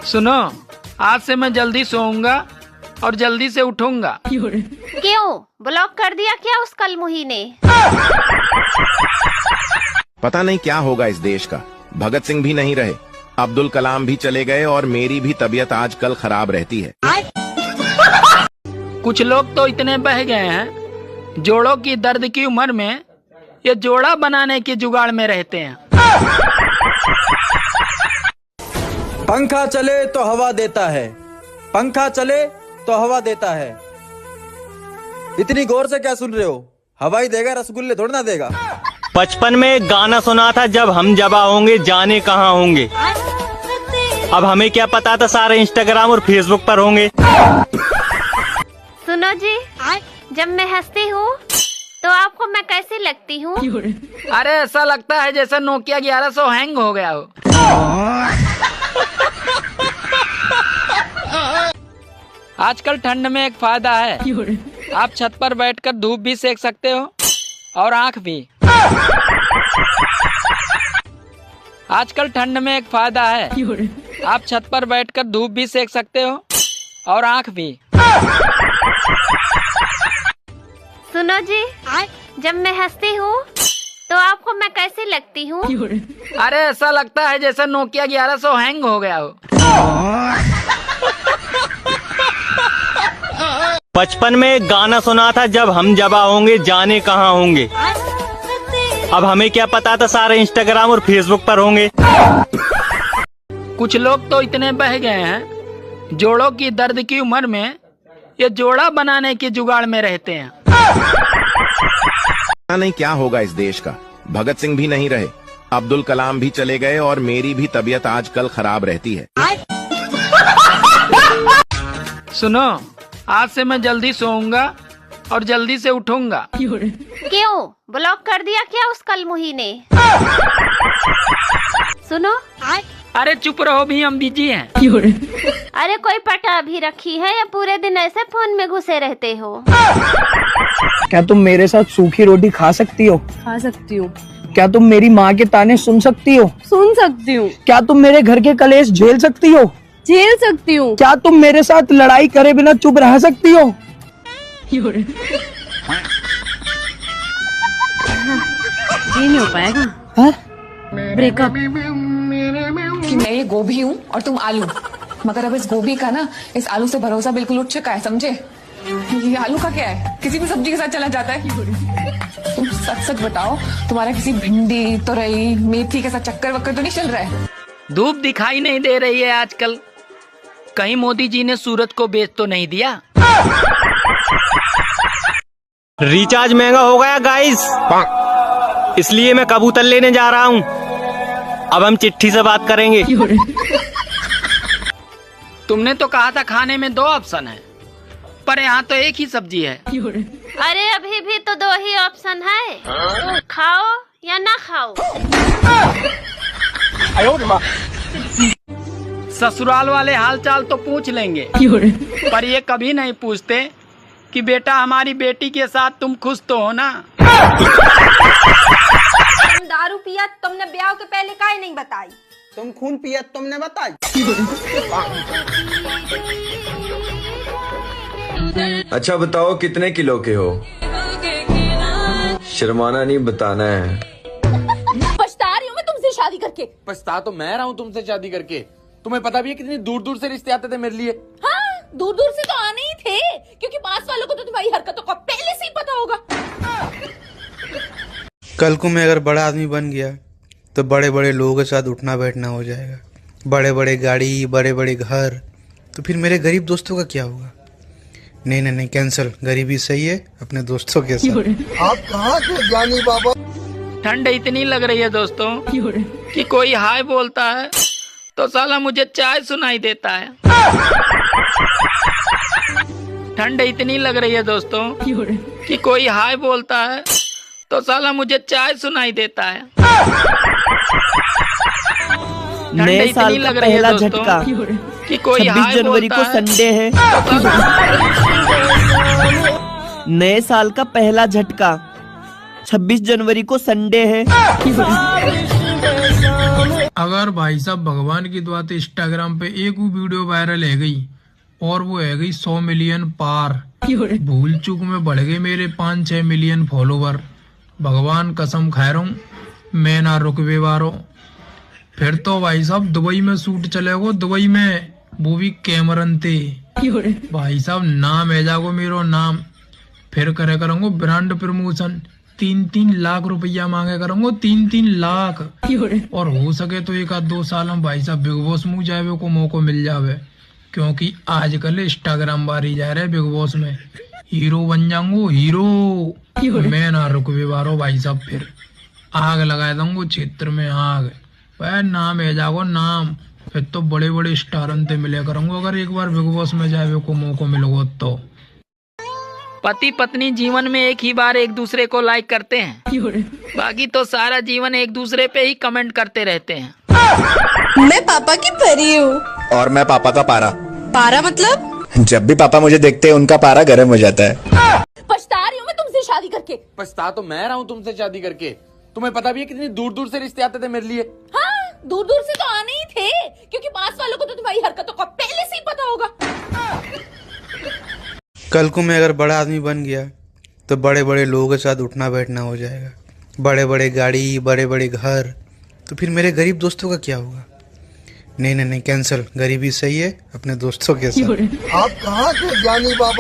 सुनो, आज से मैं जल्दी सोऊंगा और जल्दी से उठूंगा। क्यों ब्लॉक कर दिया क्या उस कलमुही ने? पता नहीं क्या होगा इस देश का। भगत सिंह भी नहीं रहे, अब्दुल कलाम भी चले गए और मेरी भी तबीयत आजकल खराब रहती है। कुछ लोग तो इतने बह गए हैं, जोड़ों की दर्द की उम्र में ये जोड़ा बनाने की जुगाड़ में रहते हैं। पंखा चले तो हवा देता है, पंखा चले तो हवा देता है। इतनी गौर से क्या सुन रहे हो? हवा ही देगा, रसगुल्ले थोड़ा ना देगा। बचपन में एक गाना सुना था, जब हम जबा होंगे जाने कहाँ होंगे। अब हमें क्या पता था सारे इंस्टाग्राम और फेसबुक पर होंगे। सुनो जी, जब मैं हंसती हूँ तो आपको मैं कैसी लगती हूँ? अरे ऐसा लगता है जैसे नोकिया 1100 हैंग हो गया हो। आजकल ठंड में एक फायदा है, आप छत पर बैठकर धूप भी सेक सकते हो और आँख भी। आजकल ठंड में एक फायदा है, आप छत पर बैठकर धूप भी सेक सकते हो और आँख भी। सुनो जी, जब मैं हंसती हूँ तो आपको मैं कैसी लगती हूँ? अरे ऐसा लगता है जैसे नोकिया 1100 हैंग हो गया हो। बचपन में एक गाना सुना था, जब हम जबा होंगे जाने कहाँ होंगे। अब हमें क्या पता था सारे इंस्टाग्राम और फेसबुक पर होंगे। कुछ लोग तो इतने बह गए हैं, जोड़ों की दर्द की उम्र में ये जोड़ा बनाने की जुगाड़ में रहते हैं। पता नहीं क्या होगा इस देश का। भगत सिंह भी नहीं रहे, अब्दुल कलाम भी चले गए और मेरी भी तबीयत आजकल खराब रहती है। सुनो, आज से मैं जल्दी सोऊंगा और जल्दी से उठूंगा। क्यों ब्लॉक कर दिया क्या उस कलमुही ने? सुनो, अरे चुप रहो भी, हम बिजी हैं। अरे कोई पटा भी रखी है या पूरे दिन ऐसे फोन में घुसे रहते हो? क्या तुम मेरे साथ सूखी रोटी खा सकती हो? खा सकती हूँ। क्या तुम मेरी माँ के ताने सुन सकती हो? सुन सकती हूँ। क्या तुम मेरे घर के कलेश झेल सकती हो? झेल सकती हूँ। क्या तुम मेरे साथ लड़ाई करे बिना चुप रह सकती हो? जी नहीं हो पाएगा। ब्रेकअप। कि मैं ये गोभी हूँ और तुम आलू, मगर अब इस गोभी का ना, इस आलू से भरोसा बिल्कुल उठ चुका है, समझे? ये आलू का क्या है, किसी भी सब्जी के साथ चला जाता है। तुम सच सच बताओ, तुम्हारा किसी भिंडी, तोरई, मेथी के साथ चक्कर वक्कर तो नहीं चल रहा है? धूप दिखाई नहीं दे रही है आजकल, कहीं मोदी जी ने सूरज को बेच तो नहीं दिया? रिचार्ज महंगा हो गया गाइस, इसलिए मैं कबूतर लेने जा रहा हूँ। अब हम चिट्ठी से बात करेंगे। तुमने तो कहा था खाने में 2 ऑप्शन है, पर यहाँ तो एक ही सब्जी है। अरे अभी भी तो 2 ही ऑप्शन है, खाओ या ना खाओ। ससुराल वाले हालचाल तो पूछ लेंगे, पर ये कभी नहीं पूछते कि बेटा हमारी बेटी के साथ तुम खुश तो हो ना। तुम दारू पिया तुमने ब्याह के पहले काहे नहीं बताई? तुम खून पिया तुमने बताई। अच्छा बताओ कितने किलो के हो? शर्माना नहीं, बताना है। पछता रही हूँ मैं तुमसे शादी करके। पछता तो मैं रहा हूँ तुमसे शादी करके। तुम्हें पता भी है कितनी दूर दूर से रिश्ते आते थे मेरे लिए। हाँ, दूर दूर से तो आने ही थे, क्योंकि पास वालों को तो तुम्हारी हरकतों का पहले से ही पता होगा। कल को मैं अगर बड़ा आदमी बन गया तो बड़े बड़े लोगों के साथ उठना बैठना हो जाएगा, बड़े बड़े गाड़ी, बड़े बड़े घर। तो फिर मेरे गरीब दोस्तों का क्या होगा? नहीं नहीं नहीं, कैंसिल। गरीबी सही है अपने दोस्तों के साथ। आप कहाँ थे ज्ञानी बाबा? ठंड इतनी लग रही है दोस्तों कि कोई हाय बोलता है तो साला मुझे चाय सुनाई देता है। ठंड इतनी लग रही है दोस्तों कि कोई हाय बोलता है तो साला मुझे चाय सुनाई देता है। नए साल का पहला झटका कि कोई 26 जनवरी को संडे है। नए साल का पहला झटका 26 जनवरी को संडे है। अगर भाई साहब भगवान की दुआ तो इंस्टाग्राम पे एक वो वीडियो वायरल है गई और वो है गई 100 मिलियन पार। भूल चूक में बढ़ गए मेरे 5-6 मिलियन फॉलोवर। भगवान कसम खा रहा हूँ मैं ना रुकवे वारो। फिर तो भाई साहब दुबई में शूट चलेगो, दुबई में वो भी कैमरन थे भाई साहब। नाम है जागो मेरो नाम। फिर करे करूँगो ब्रांड प्रमोशन। 3-3 लाख रुपया मांगे करूँगो, 3-3 लाख। और हो सके तो 1-2 साल हम भाई साहब बिग बॉस मुँह जावे को मौको मिल जावे, क्योंकि आजकल इंस्टाग्राम बारी जा रहे बिग बॉस में। हीरो बन जाऊंगो, हीरो। मैं ना रुकवे वारो भाई साहब। फिर आग लगा दूंगो क्षेत्र में आग। वह नाम है जागो नाम। फिर तो बड़े बड़े स्टार अंते मिले करूंगा अगर एक बार बिग बॉस में जावे को मौका मिलेगा तो। पति पत्नी जीवन में एक ही बार एक दूसरे को लाइक करते हैं, बाकी तो सारा जीवन एक दूसरे पे ही कमेंट करते रहते हैं। मैं पापा की परी हूँ। और मैं पापा का पारा। पारा मतलब? जब भी पापा मुझे देखते हैं उनका पारा गर्म हो जाता है। पछता रही हूँ मैं तुमसे शादी करके। पछता तो मैं रहा हूँ तुमसे शादी करके। तुम्हें पता भी है कितनी दूर दूर से रिश्ते आते थे मेरे लिए। हाँ, दूर दूर से तो आने ही थे, क्योंकि पास वालों को तो तुम्हारी हरकतों का पहले से ही पता होगा। कल को मैं अगर बड़ा आदमी बन गया तो बड़े बड़े लोगों के साथ उठना बैठना हो जाएगा, बड़े बड़े गाड़ी, बड़े बड़े घर। तो फिर मेरे गरीब दोस्तों का क्या होगा? नहीं नहीं नहीं, कैंसिल। गरीबी सही है अपने दोस्तों के साथ। आप कहाँ थे ज्ञानी बाबा?